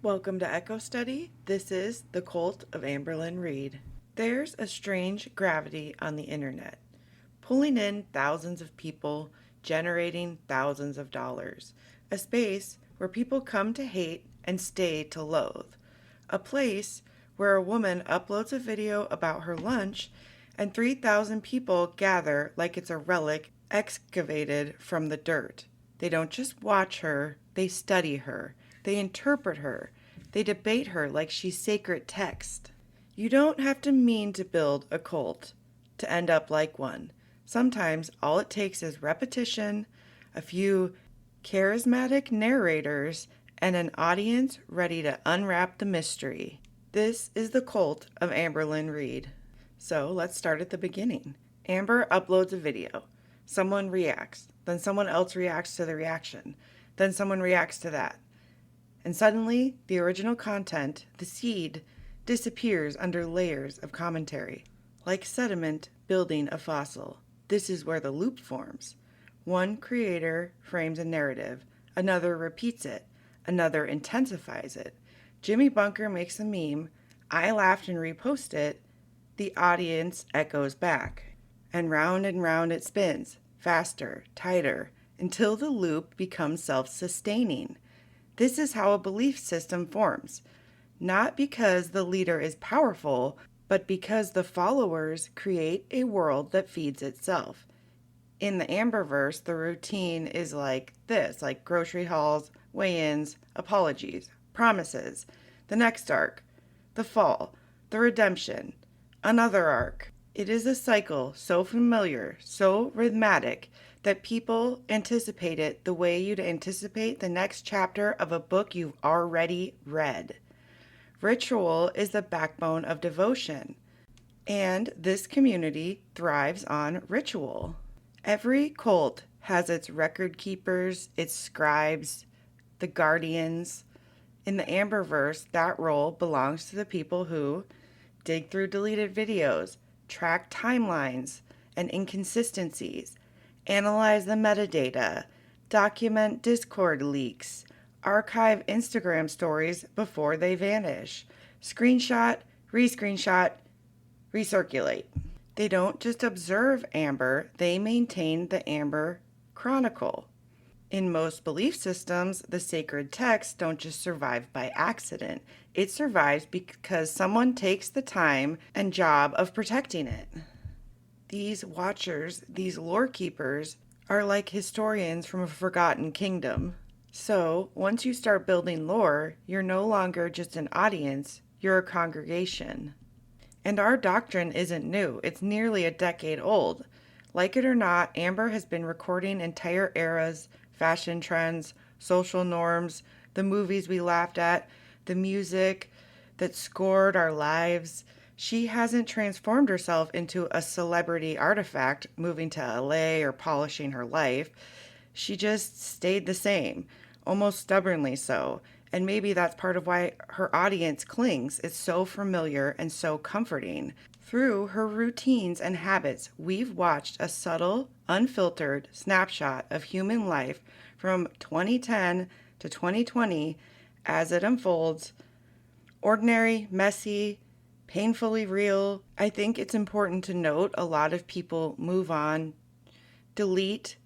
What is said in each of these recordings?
Welcome to Echo Study. This is The Cult of Amberlynn Reed. There's a strange gravity on the internet, pulling in thousands of people, generating thousands of dollars. A space where people come to hate and stay to loathe. A place where a woman uploads a video about her lunch and 3,000 people gather like it's a relic excavated from the dirt. They don't just watch her, they study her. They interpret her. They debate her like she's sacred text. You don't have to mean to build a cult to end up like one. Sometimes all it takes is repetition, a few charismatic narrators, and an audience ready to unwrap the mystery. This is the cult of Amberlynn Reed. So let's start at the beginning. Amber uploads a video. Someone reacts. Then someone else reacts to the reaction. Then someone reacts to that. And suddenly, the original content, the seed, disappears under layers of commentary. Like sediment building a fossil, this is where the loop forms. One creator frames a narrative, another repeats it, another intensifies it. Jimmy Bunker makes a meme, I laughed and repost it, the audience echoes back. And round it spins, faster, tighter, until the loop becomes self-sustaining. This is how a belief system forms, not because the leader is powerful, but because the followers create a world that feeds itself. In the Amberverse, the routine is like this, like grocery hauls, weigh-ins, apologies, promises, the next arc, the fall, the redemption, another arc. It is a cycle so familiar, so rhythmic, that people anticipate it the way you'd anticipate the next chapter of a book you've already read. Ritual is the backbone of devotion, and this community thrives on ritual. Every cult has its record keepers, its scribes, the guardians. In the Amberverse, that role belongs to the people who dig through deleted videos, track timelines and inconsistencies, analyze the metadata, document Discord leaks, archive Instagram stories before they vanish, screenshot, rescreenshot, recirculate. They don't just observe Amber, they maintain the Amber Chronicle. In most belief systems, the sacred texts don't just survive by accident. It survives because someone takes the time and job of protecting it. These watchers, these lore keepers, are like historians from a forgotten kingdom. So, once you start building lore, you're no longer just an audience, you're a congregation. And our doctrine isn't new, it's nearly a decade old. Like it or not, Amber has been recording entire eras, fashion trends, social norms, the movies we laughed at, the music that scored our lives. She hasn't transformed herself into a celebrity artifact, moving to LA or polishing her life. She just stayed the same, almost stubbornly so. And maybe that's part of why her audience clings. It's so familiar and so comforting. Through her routines and habits, we've watched a subtle, unfiltered snapshot of human life from 2010 to 2020 as it unfolds. Ordinary, messy, painfully real. I think it's important to note a lot of people move on, delete,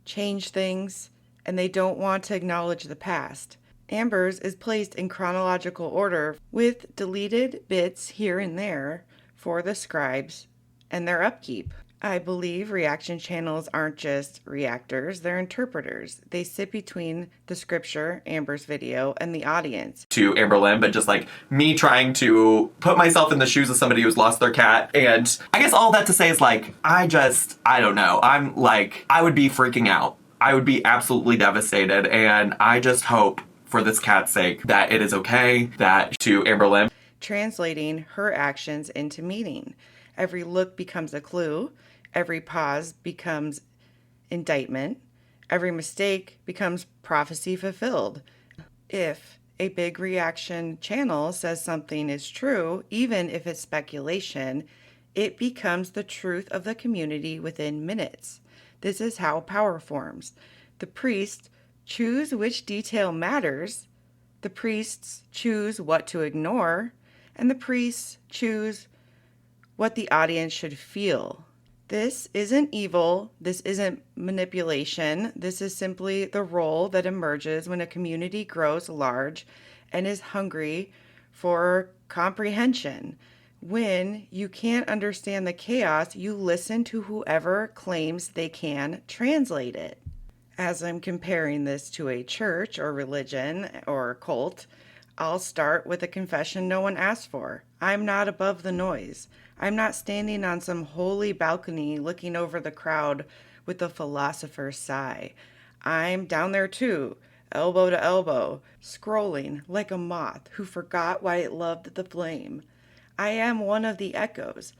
change things, and they don't want to acknowledge the past. Amber's is placed in chronological order with deleted bits here and there for the scribes and their upkeep. I believe reaction channels aren't just reactors, they're interpreters. They sit between the scripture, Amber's video, and the audience. To Amberlynn, but just like me trying to put myself in the shoes of somebody who's lost their cat. And I guess all that to say is like, I don't know. I'm like, I would be freaking out. I would be absolutely devastated. And I just hope for this cat's sake that it is okay, that to Amberlynn. Translating her actions into meaning. Every look becomes a clue. Every pause becomes indictment. Every mistake becomes prophecy fulfilled. If a big reaction channel says something is true, even if it's speculation, it becomes the truth of the community within minutes. This is how power forms. The priests choose which detail matters, The priests choose what to ignore, and the priests choose what the audience should feel. This isn't evil. This isn't manipulation. This is simply the role that emerges when a community grows large and is hungry for comprehension. When you can't understand the chaos, you listen to whoever claims they can translate it. As I'm comparing this to a church or religion or cult, I'll start with a confession no one asked for. I'm not above the noise. I'm not standing on some holy balcony looking over the crowd with a philosopher's sigh. I'm down there too, elbow to elbow, scrolling like a moth who forgot why it loved the flame. I am one of the echoes.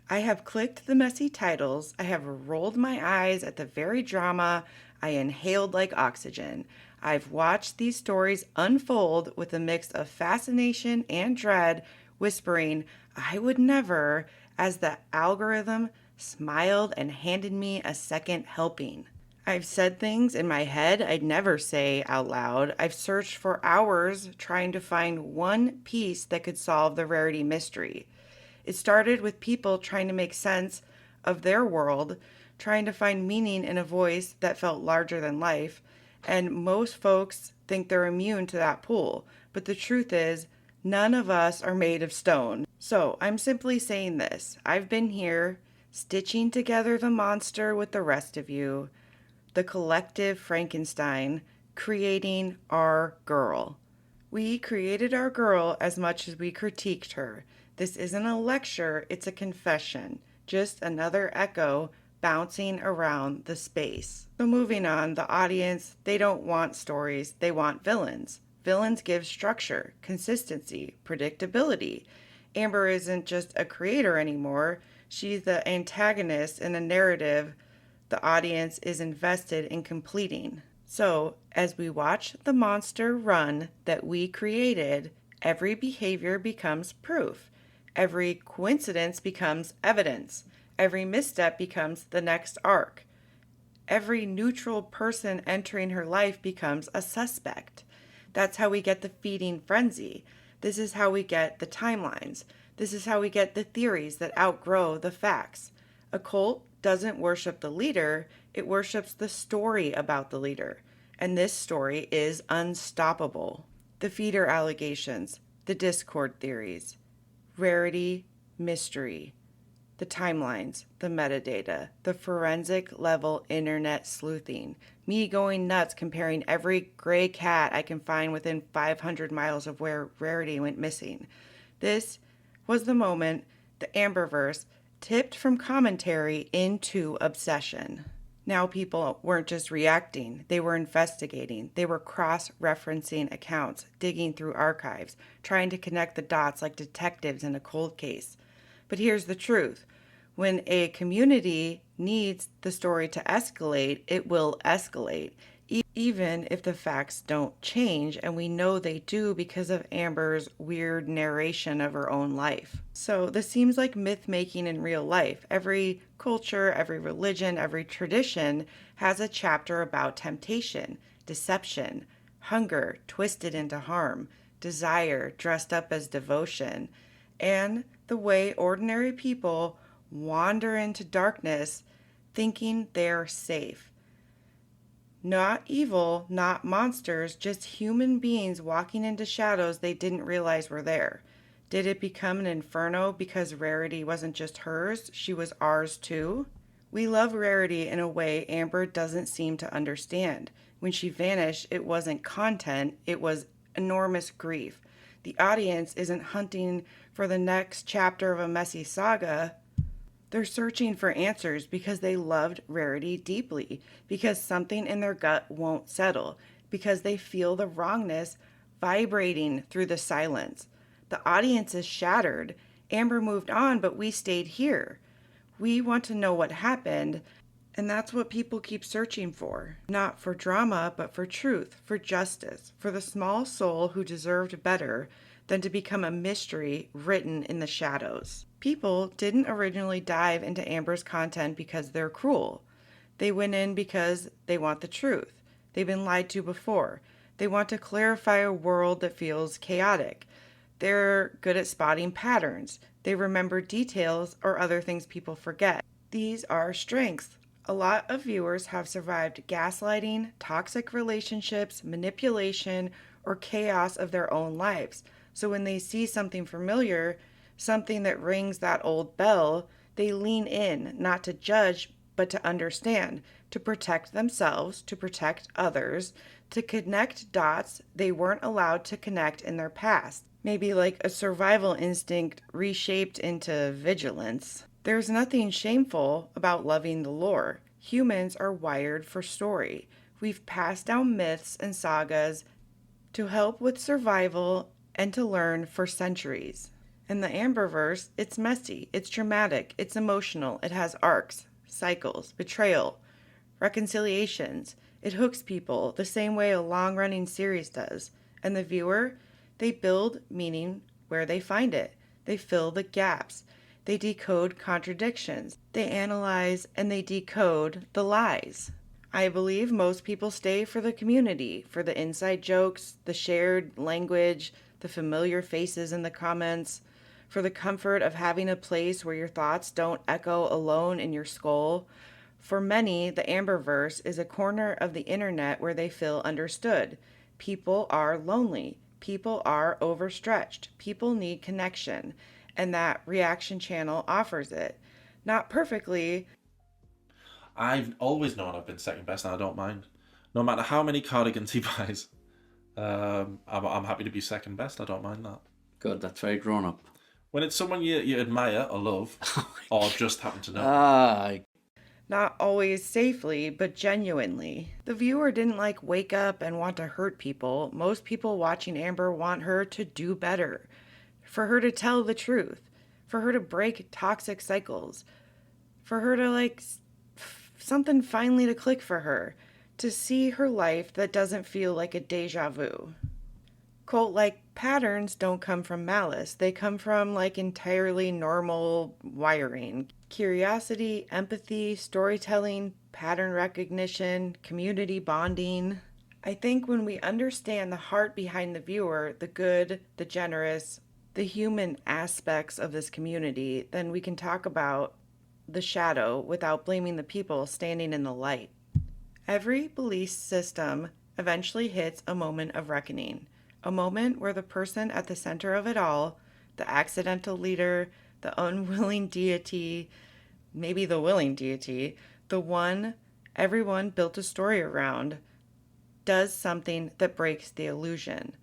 I have clicked the messy titles. I have rolled my eyes at the very drama I inhaled like oxygen. I've watched these stories unfold with a mix of fascination and dread, whispering, I would never, as the algorithm smiled and handed me a second helping. I've said things in my head I'd never say out loud. I've searched for hours trying to find one piece that could solve the Rarity mystery. It started with people trying to make sense of their world, trying to find meaning in a voice that felt larger than life, and most folks think they're immune to that pull. But the truth is, none of us are made of stone. So I'm simply saying this. I've been here, stitching together the monster with the rest of you, the collective Frankenstein, creating our girl. We created our girl as much as we critiqued her. This isn't a lecture, it's a confession. Just another echo bouncing around the space. So moving on, the audience, they don't want stories, they want villains. Villains give structure, consistency, predictability. Amber isn't just a creator anymore, she's the antagonist in a narrative the audience is invested in completing. So, as we watch the monster run that we created, every behavior becomes proof. Every coincidence becomes evidence. Every misstep becomes the next arc. Every neutral person entering her life becomes a suspect. That's how we get the feeding frenzy. This is how we get the timelines. This is how we get the theories that outgrow the facts. A cult doesn't worship the leader, it worships the story about the leader. And this story is unstoppable. The feeder allegations, the discord theories, rarity, mystery, the timelines, the metadata, the forensic level internet sleuthing, me going nuts comparing every gray cat I can find within 500 miles of where Rarity went missing. This was the moment the Amberverse tipped from commentary into obsession. Now people weren't just reacting, they were investigating. They were cross-referencing accounts, digging through archives, trying to connect the dots like detectives in a cold case. But here's the truth. When a community needs the story to escalate, it will escalate, even if the facts don't change, and we know they do because of Amber's weird narration of her own life. So this seems like myth making in real life. Every culture, every religion, every tradition has a chapter about temptation, deception, hunger twisted into harm, desire dressed up as devotion, and the way ordinary people wander into darkness thinking they're safe. Not evil, not monsters, just human beings walking into shadows they didn't realize were there. Did it become an inferno because Rarity wasn't just hers, she was ours too? We love Rarity in a way Amber doesn't seem to understand. When she vanished, it wasn't content, it was enormous grief. The audience isn't hunting for the next chapter of a messy saga. They're searching for answers because they loved Rarity deeply, because something in their gut won't settle, because they feel the wrongness vibrating through the silence. The audience is shattered. Amber moved on, but we stayed here. We want to know what happened, and that's what people keep searching for. Not for drama, but for truth, for justice, for the small soul who deserved better than to become a mystery written in the shadows. People didn't originally dive into Amber's content because they're cruel. They went in because they want the truth. They've been lied to before. They want to clarify a world that feels chaotic. They're good at spotting patterns. They remember details or other things people forget. These are strengths. A lot of viewers have survived gaslighting, toxic relationships, manipulation, or chaos of their own lives. So when they see something familiar, something that rings that old bell, they lean in, not to judge, but to understand, to protect themselves, to protect others, to connect dots they weren't allowed to connect in their past. Maybe like a survival instinct reshaped into vigilance. There's nothing shameful about loving the lore. Humans are wired for story. We've passed down myths and sagas to help with survival and to learn for centuries. In the Amberverse, it's messy, it's dramatic, it's emotional, it has arcs, cycles, betrayal, reconciliations. It hooks people the same way a long running series does. And the viewer, they build meaning where they find it. They fill the gaps. They decode contradictions. They analyze and they decode the lies. I believe most people stay for the community, for the inside jokes, the shared language, the familiar faces in the comments, for the comfort of having a place where your thoughts don't echo alone in your skull. For many, the Amberverse is a corner of the internet where they feel understood. People are lonely. People are overstretched. People need connection. And that reaction channel offers it. Not perfectly. I've always known I've been second best, and I don't mind. No matter how many cardigans he buys, I'm happy to be second best. I don't mind that. Good, that's very grown up. When it's someone you admire or love, or just happen to know. Not always safely, but genuinely. The viewer didn't wake up and want to hurt people. Most people watching Amber want her to do better, for her to tell the truth, for her to break toxic cycles, for her to something finally to click for her, to see her life that doesn't feel like a deja vu. Cult-like patterns don't come from malice. They come from entirely normal wiring. Curiosity, empathy, storytelling, pattern recognition, community bonding. I think when we understand the heart behind the viewer, the good, the generous, the human aspects of this community, then we can talk about the shadow without blaming the people standing in the light. Every belief system eventually hits a moment of reckoning. A moment where the person at the center of it all, the accidental leader, the unwilling deity, maybe the willing deity, the one everyone built a story around, does something that breaks the illusion.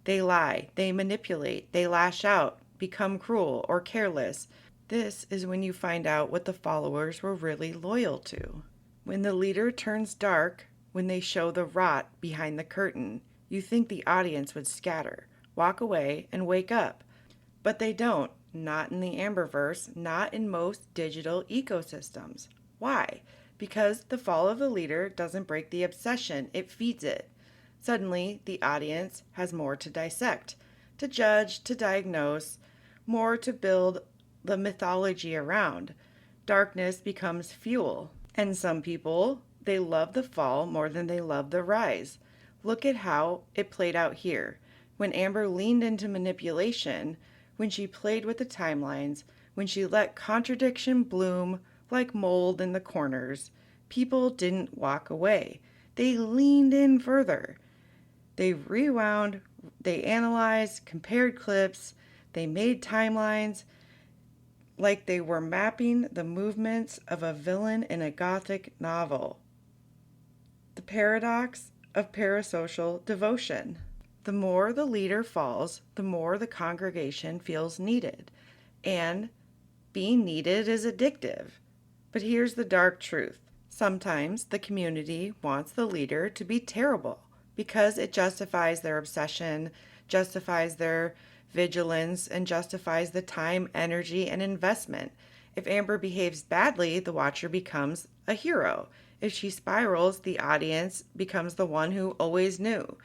They lie, they manipulate, they lash out, become cruel or careless. This is when you find out what the followers were really loyal to. When the leader turns dark, when they show the rot behind the curtain, you think the audience would scatter, walk away, and wake up. But they don't. Not in the Amberverse, not in most digital ecosystems. Why? Because the fall of the leader doesn't break the obsession, it feeds it. Suddenly, the audience has more to dissect, to judge, to diagnose, more to build the mythology around. Darkness becomes fuel. And some people, they love the fall more than they love the rise. Look at how it played out here. When Amber leaned into manipulation, when she played with the timelines, when she let contradiction bloom like mold in the corners, people didn't walk away. They leaned in further. They rewound, they analyzed, compared clips, they made timelines like they were mapping the movements of a villain in a gothic novel. The paradox of parasocial devotion. The more the leader falls, the more the congregation feels needed. And being needed is addictive. But here's the dark truth. Sometimes the community wants the leader to be terrible because it justifies their obsession, justifies their vigilance, and justifies the time, energy, and investment. If Amber behaves badly, the watcher becomes a hero. If she spirals, the audience becomes the one who always knew.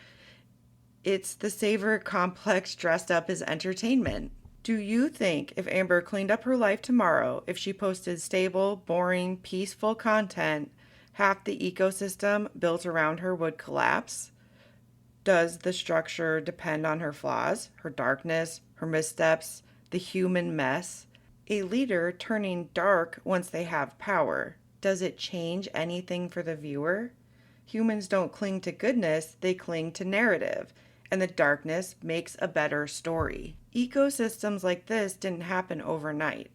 It's the savior complex dressed up as entertainment. Do you think if Amber cleaned up her life tomorrow, if she posted stable, boring, peaceful content, half the ecosystem built around her would collapse? Does the structure depend on her flaws, her darkness, her missteps, the human mess? A leader turning dark once they have power. Does it change anything for the viewer? Humans don't cling to goodness, they cling to narrative, and the darkness makes a better story. Ecosystems like this didn't happen overnight.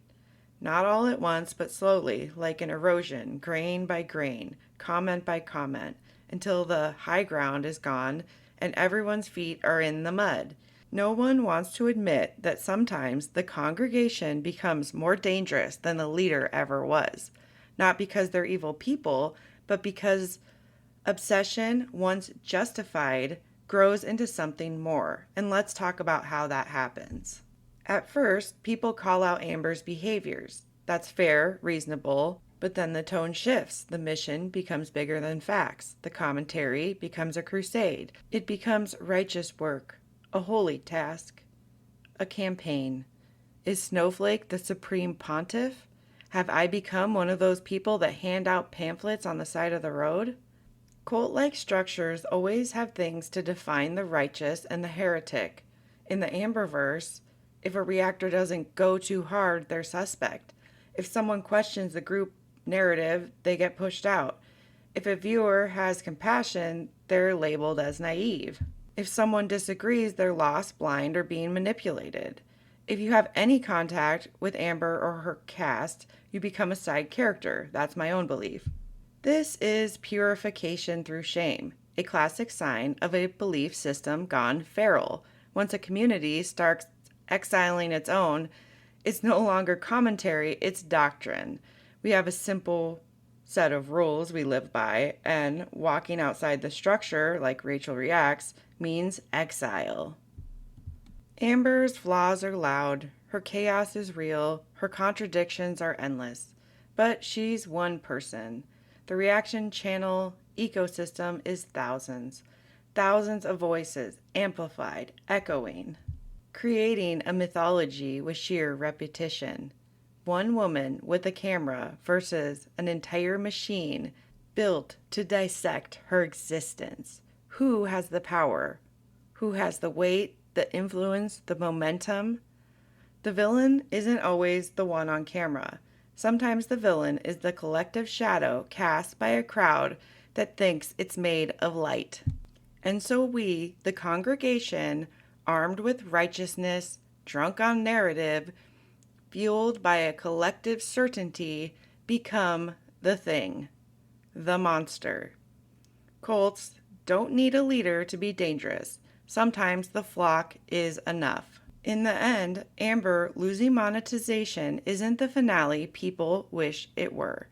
Not all at once, but slowly, like an erosion, grain by grain, comment by comment, until the high ground is gone and everyone's feet are in the mud. No one wants to admit that sometimes the congregation becomes more dangerous than the leader ever was. Not because they're evil people, but because obsession, once justified, grows into something more. And let's talk about how that happens. At first, people call out Amber's behaviors. That's fair, reasonable, but then the tone shifts. The mission becomes bigger than facts. The commentary becomes a crusade. It becomes righteous work, a holy task, a campaign. Is Snowflake the supreme pontiff? Have I become one of those people that hand out pamphlets on the side of the road? Cult-like structures always have things to define the righteous and the heretic. In the Amberverse, if a reactor doesn't go too hard, they're suspect. If someone questions the group narrative, they get pushed out. If a viewer has compassion, they're labeled as naive. If someone disagrees, they're lost, blind, or being manipulated. If you have any contact with Amber or her cast, you become a side character. That's my own belief. This is purification through shame, a classic sign of a belief system gone feral. Once a community starts exiling its own, it's no longer commentary, it's doctrine. We have a simple set of rules we live by, and walking outside the structure, like Rachel reacts, means exile. Amber's flaws are loud, her chaos is real, her contradictions are endless. But she's one person. The reaction channel ecosystem is thousands. Thousands of voices, amplified, echoing, creating a mythology with sheer repetition. One woman with a camera versus an entire machine built to dissect her existence. Who has the power? Who has the weight, the influence, the momentum? The villain isn't always the one on camera. Sometimes the villain is the collective shadow cast by a crowd that thinks it's made of light. And so we, the congregation, armed with righteousness, drunk on narrative, fueled by a collective certainty, become the thing, the monster. Cults don't need a leader to be dangerous. Sometimes the flock is enough. In the end, Amber losing monetization isn't the finale people wish it were.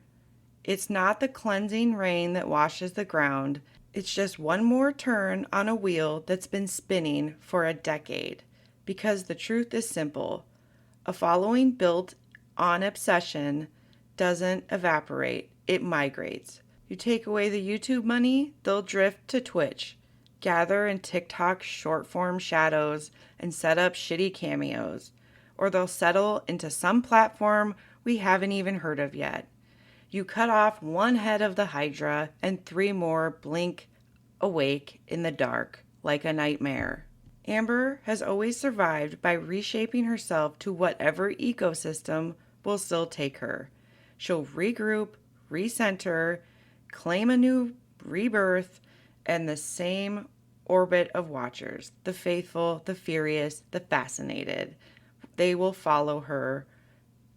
It's not the cleansing rain that washes the ground. It's just one more turn on a wheel that's been spinning for a decade. Because the truth is simple. A following built on obsession doesn't evaporate, it migrates. You take away the YouTube money, they'll drift to Twitch, gather in TikTok short-form shadows, and set up shitty cameos. Or they'll settle into some platform we haven't even heard of yet. You cut off one head of the Hydra, and 3 more blink awake in the dark, like a nightmare. Amber has always survived by reshaping herself to whatever ecosystem will still take her. She'll regroup, recenter, claim a new rebirth, and the same orbit of watchers, the faithful, the furious, the fascinated. They will follow her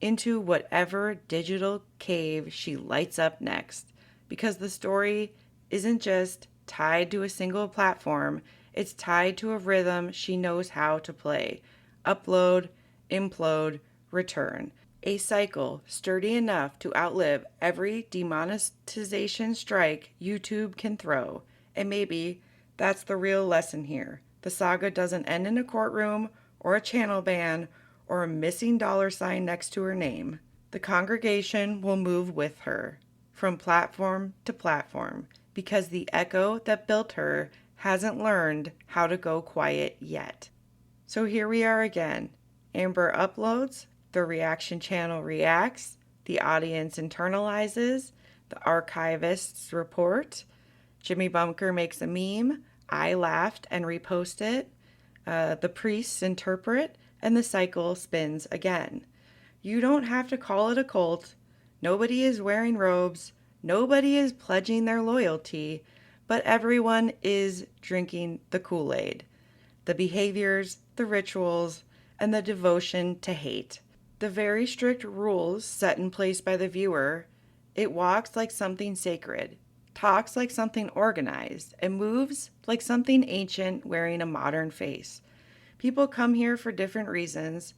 into whatever digital cave she lights up next, because the story isn't just tied to a single platform, it's tied to a rhythm she knows how to play. Upload, implode, return. A cycle sturdy enough to outlive every demonetization strike YouTube can throw. And maybe that's the real lesson here. The saga doesn't end in a courtroom or a channel ban or a missing $sign next to her name. The congregation will move with her from platform to platform because the echo that built her hasn't learned how to go quiet yet. So here we are again. Amber uploads, the reaction channel reacts, the audience internalizes, the archivists report, Jimmy Bunker makes a meme, I laughed and repost it. The priests interpret, and the cycle spins again. You don't have to call it a cult. Nobody is wearing robes. Nobody is pledging their loyalty, but everyone is drinking the Kool-Aid. The behaviors, the rituals, and the devotion to hate. The very strict rules set in place by the viewer. It walks like something sacred, talks like something organized, and moves like something ancient wearing a modern face. People come here for different reasons.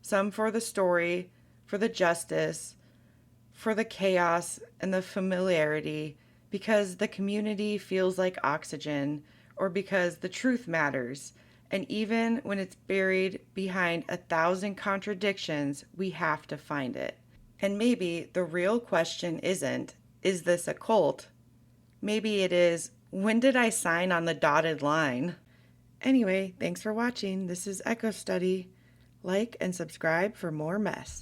Some for the story, for the justice, for the chaos and the familiarity, because the community feels like oxygen, or because the truth matters. And even when it's buried behind 1,000 contradictions, we have to find it. And maybe the real question isn't, is this a cult? Maybe it is, when did I sign on the dotted line? Anyway, thanks for watching. This is Echo Study. Like and subscribe for more mess.